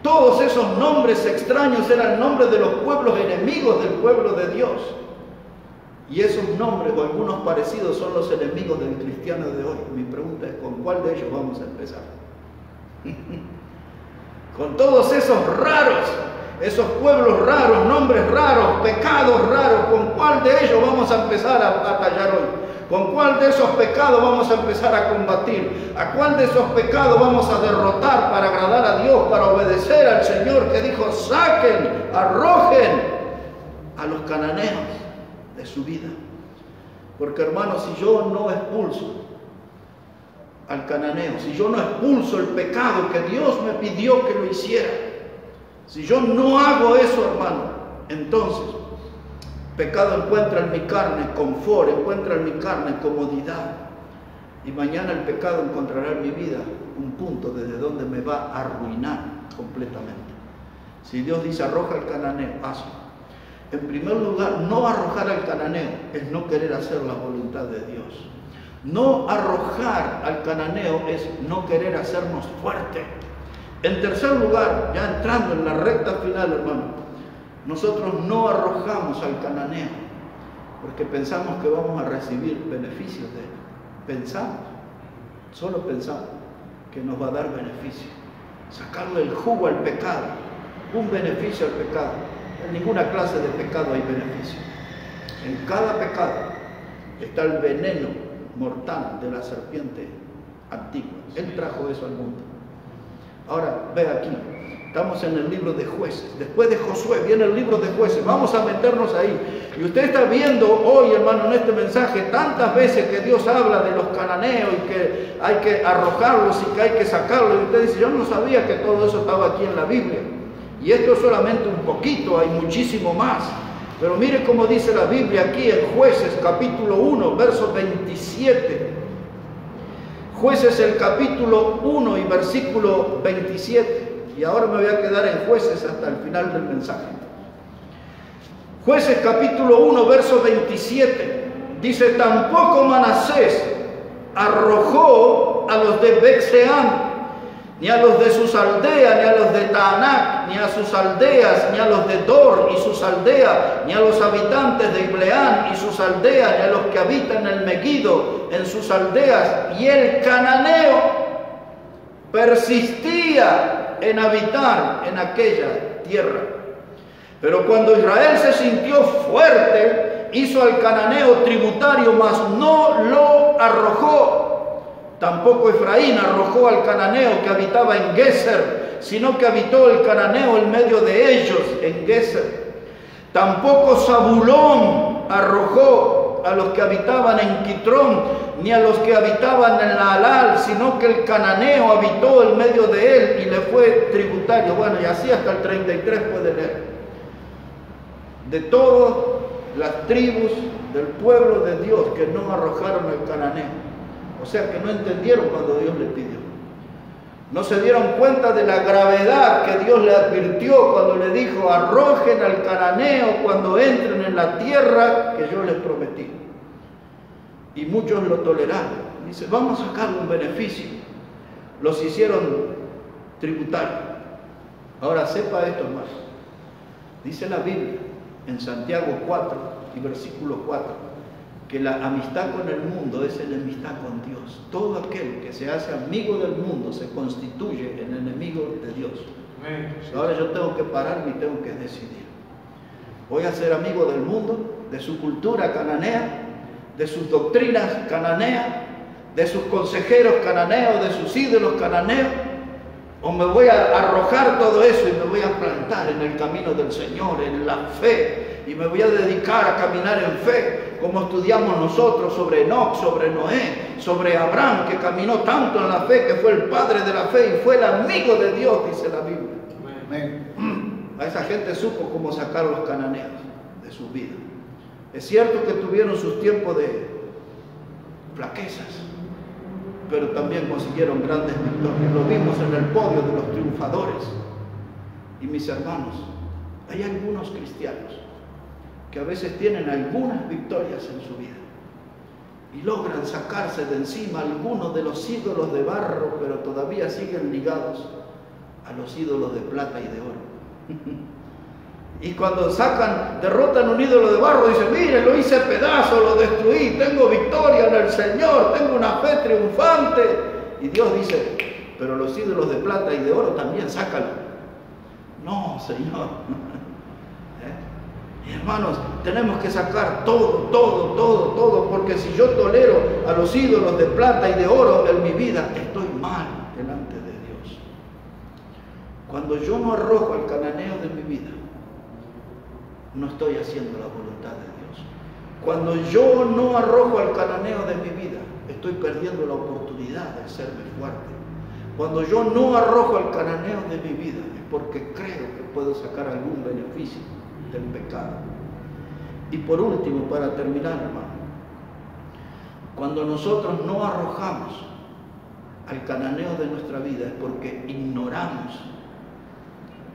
Todos esos nombres extraños eran nombres de los pueblos enemigos del pueblo de Dios. Y esos nombres o algunos parecidos son los enemigos del cristiano de hoy. Mi pregunta es, ¿con cuál de ellos vamos a empezar? Con todos esos raros, esos pueblos raros, nombres raros, pecados raros, ¿con cuál de ellos vamos a empezar a batallar hoy? ¿Con cuál de esos pecados vamos a empezar a combatir? ¿A cuál de esos pecados vamos a derrotar para agradar a Dios, para obedecer al Señor que dijo, saquen, arrojen? a los cananeos de su vida. Porque hermanos, si yo no expulso al cananeo, si yo no expulso el pecado que Dios me pidió que lo hiciera, si yo no hago eso, hermano, entonces pecado encuentra en mi carne confort, encuentra en mi carne comodidad, y mañana el pecado encontrará en mi vida un punto desde donde me va a arruinar completamente. Si Dios dice arroja al cananeo, hazlo. En primer lugar, no arrojar al cananeo es no querer hacer la voluntad de Dios. No arrojar al cananeo es no querer hacernos fuertes. En tercer lugar, ya entrando en la recta final, hermano, nosotros no arrojamos al cananeo porque pensamos que vamos a recibir beneficios de él. Pensamos, solo pensamos que nos va a dar beneficio. Sacarle el jugo al pecado, un beneficio al pecado. En ninguna clase de pecado hay beneficio. En cada pecado está el veneno mortal de la serpiente antigua. Él trajo eso al mundo. Ahora, ve aquí, estamos en el libro de Jueces. Después de Josué viene el libro de Jueces. Vamos a meternos ahí. Y usted está viendo hoy, hermano, en este mensaje, tantas veces que Dios habla de los cananeos y que hay que arrojarlos y que hay que sacarlos. Y usted dice, yo no sabía que todo eso estaba aquí en la Biblia. Y esto es solamente un poquito, hay muchísimo más. Pero mire cómo dice la Biblia aquí en Jueces capítulo 1, verso 27. Jueces el capítulo 1 y versículo 27. Y ahora me voy a quedar en Jueces hasta el final del mensaje. Jueces capítulo 1, verso 27. Dice, tampoco Manasés arrojó a los de Bet-Seán, ni a los de sus aldeas, ni a los de Taanac, ni a sus aldeas, ni a los de Dor y sus aldeas, ni a los habitantes de Ibleán y sus aldeas, ni a los que habitan en el Meguido en sus aldeas. Y el cananeo persistía en habitar en aquella tierra. Pero cuando Israel se sintió fuerte, hizo al cananeo tributario, mas no lo arrojó. Tampoco Efraín arrojó al cananeo que habitaba en Geser, sino que habitó el cananeo en medio de ellos en Geser. Tampoco Zabulón arrojó a los que habitaban en Quitrón, ni a los que habitaban en la Halal, sino que el cananeo habitó en medio de él y le fue tributario. Bueno, y así hasta el 33 puede leer. De todas las tribus del pueblo de Dios que no arrojaron al cananeo. O sea que no entendieron cuando Dios les pidió. No se dieron cuenta de la gravedad que Dios le advirtió cuando le dijo, arrojen al cananeo cuando entren en la tierra que yo les prometí. Y muchos lo toleraron. Dice, vamos a sacarle un beneficio. Los hicieron tributarios. Ahora sepa esto, hermano. Dice la Biblia en Santiago 4 y versículo 4. Que la amistad con el mundo es enemistad con Dios. Todo aquel que se hace amigo del mundo se constituye en enemigo de Dios. Ahora yo tengo que pararme y tengo que decidir. Voy a ser amigo del mundo, de su cultura cananea, de sus doctrinas cananeas, de sus consejeros cananeos, de sus ídolos cananeos, o me voy a arrojar todo eso y me voy a plantar en el camino del Señor, en la fe, y me voy a dedicar a caminar en fe, como estudiamos nosotros sobre Enoc, sobre Noé, sobre Abraham, que caminó tanto en la fe, que fue el padre de la fe y fue el amigo de Dios, dice la Biblia. Amén. A esa gente supo cómo sacar a los cananeos de su vida. Es cierto que tuvieron sus tiempos de flaquezas, pero también consiguieron grandes victorias. Lo vimos en el podio de los triunfadores. Y mis hermanos, hay algunos cristianos que a veces tienen algunas victorias en su vida y logran sacarse de encima algunos de los ídolos de barro, pero todavía siguen ligados a los ídolos de plata y de oro. Y cuando derrotan un ídolo de barro, dicen, mire, lo hice pedazo, lo destruí, tengo victoria en el Señor, tengo una fe triunfante. Y Dios dice, pero los ídolos de plata y de oro también sácalo. No, Señor. Hermanos, tenemos que sacar todo, porque si yo tolero a los ídolos de plata y de oro en mi vida, estoy mal delante de Dios. Cuando yo no arrojo al cananeo de mi vida, no estoy haciendo la voluntad de Dios. Cuando yo no arrojo al cananeo de mi vida, estoy perdiendo la oportunidad de hacerme fuerte. Cuando yo no arrojo al cananeo de mi vida, es porque creo que puedo sacar algún beneficio del pecado. Y por último, para terminar, hermano, cuando nosotros no arrojamos al cananeo de nuestra vida es porque ignoramos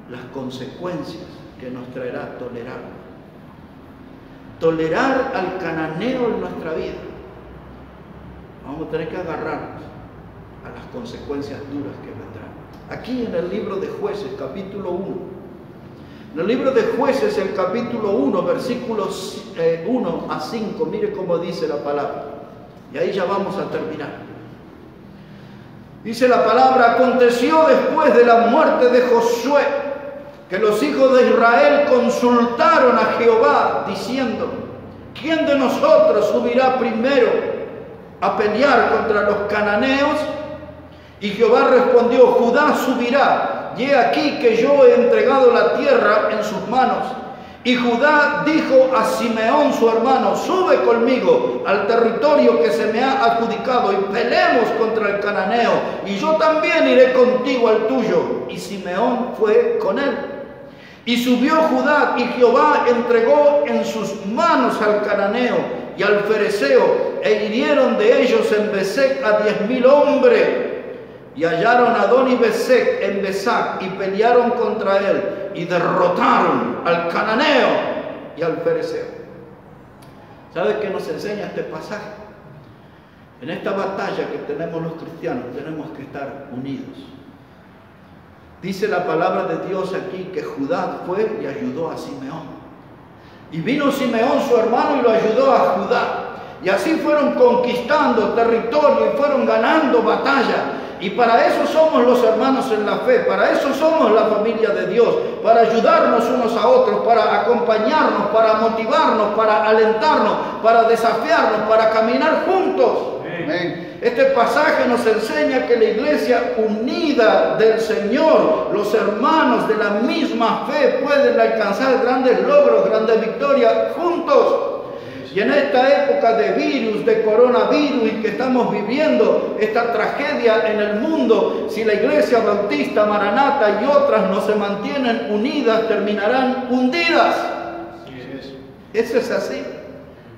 las consecuencias que nos traerá tolerarlo. Tolerar al cananeo en nuestra vida, vamos a tener que agarrarnos a las consecuencias duras que vendrán. Aquí en el libro de Jueces, capítulo 1. En el libro de Jueces, el capítulo 1, versículos 1 a 5, mire cómo dice la palabra. Y ahí ya vamos a terminar. Dice la palabra: aconteció después de la muerte de Josué, que los hijos de Israel consultaron a Jehová, diciendo: ¿quién de nosotros subirá primero a pelear contra los cananeos? Y Jehová respondió: Judá subirá, y he aquí que yo he entregado la tierra en sus manos. Y Judá dijo a Simeón su hermano: sube conmigo al territorio que se me ha adjudicado y peleemos contra el cananeo, y yo también iré contigo al tuyo. Y Simeón fue con él. Y subió Judá, y Jehová entregó en sus manos al cananeo y al fereceo, e hirieron de ellos en Besec a 10,000 hombres. Y hallaron a Adoni-Besec en Besac, y pelearon contra él, y derrotaron al cananeo y al fereceo. ¿Sabe qué nos enseña este pasaje? En esta batalla que tenemos los cristianos, tenemos que estar unidos. Dice la palabra de Dios aquí que Judá fue y ayudó a Simeón. Y vino Simeón su hermano y lo ayudó a Judá. Y así fueron conquistando territorio y fueron ganando batalla. Y para eso somos los hermanos en la fe, para eso somos la familia de Dios, para ayudarnos unos a otros, para acompañarnos, para motivarnos, para alentarnos, para desafiarnos, para caminar juntos. Amén. Este pasaje nos enseña que la iglesia unida del Señor, los hermanos de la misma fe, pueden alcanzar grandes logros, grandes victorias juntos. Y en esta época de virus, de coronavirus, y que estamos viviendo esta tragedia en el mundo, si la Iglesia Bautista, Maranata y otras no se mantienen unidas, terminarán hundidas. Eso es así.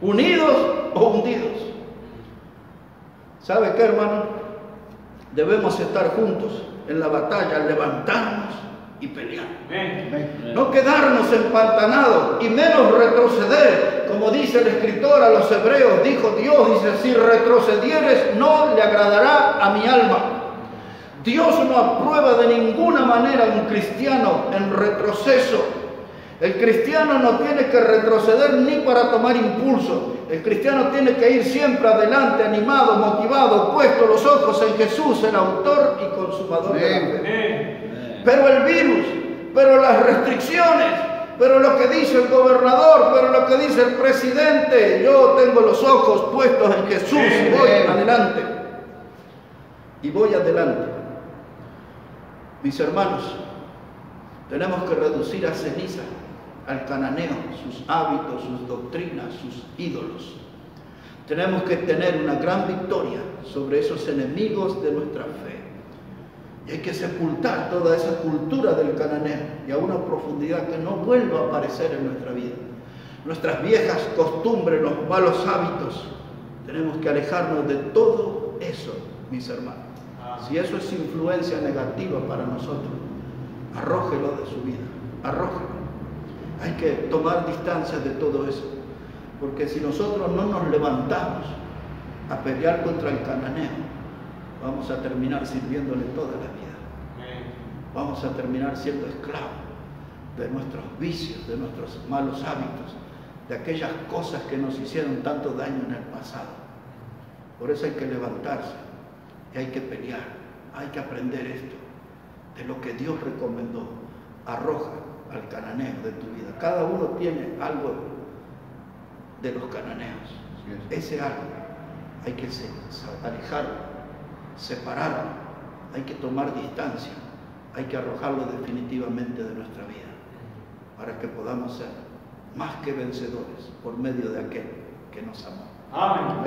Unidos o hundidos. ¿Sabe qué, hermano? Debemos estar juntos en la batalla, levantarnos y pelear. No quedarnos empantanados y menos retroceder. Como dice el escritor a los hebreos, dijo Dios, dice: si retrocedieres no le agradará a mi alma. Dios no aprueba de ninguna manera a un cristiano en retroceso. El cristiano no tiene que retroceder ni para tomar impulso. El cristiano tiene que ir siempre adelante, animado, motivado, puesto los ojos en Jesús, el autor y consumador de la fe. Pero el virus, pero las restricciones, pero lo que dice el gobernador, pero lo que dice el presidente, yo tengo los ojos puestos en Jesús y voy adelante. Y voy adelante. Mis hermanos, tenemos que reducir a ceniza al cananeo, sus hábitos, sus doctrinas, sus ídolos. Tenemos que tener una gran victoria sobre esos enemigos de nuestra fe. Y hay que sepultar toda esa cultura del cananeo y a una profundidad que no vuelva a aparecer en nuestra vida. Nuestras viejas costumbres, los malos hábitos, tenemos que alejarnos de todo eso, mis hermanos. Si eso es influencia negativa para nosotros, arrójelo de su vida, arrójelo. Hay que tomar distancia de todo eso, porque si nosotros no nos levantamos a pelear contra el cananeo, vamos a terminar sirviéndole toda la vida. Vamos a terminar siendo esclavos de nuestros vicios, de nuestros malos hábitos, de aquellas cosas que nos hicieron tanto daño en el pasado. Por eso hay que levantarse y hay que pelear, hay que aprender esto, de lo que Dios recomendó. Arroja al cananeo de tu vida. Cada uno tiene algo de los cananeos. Ese algo hay que alejarlo, separarlo, hay que tomar distancia, hay que arrojarlo definitivamente de nuestra vida para que podamos ser más que vencedores por medio de aquel que nos amó. Amén.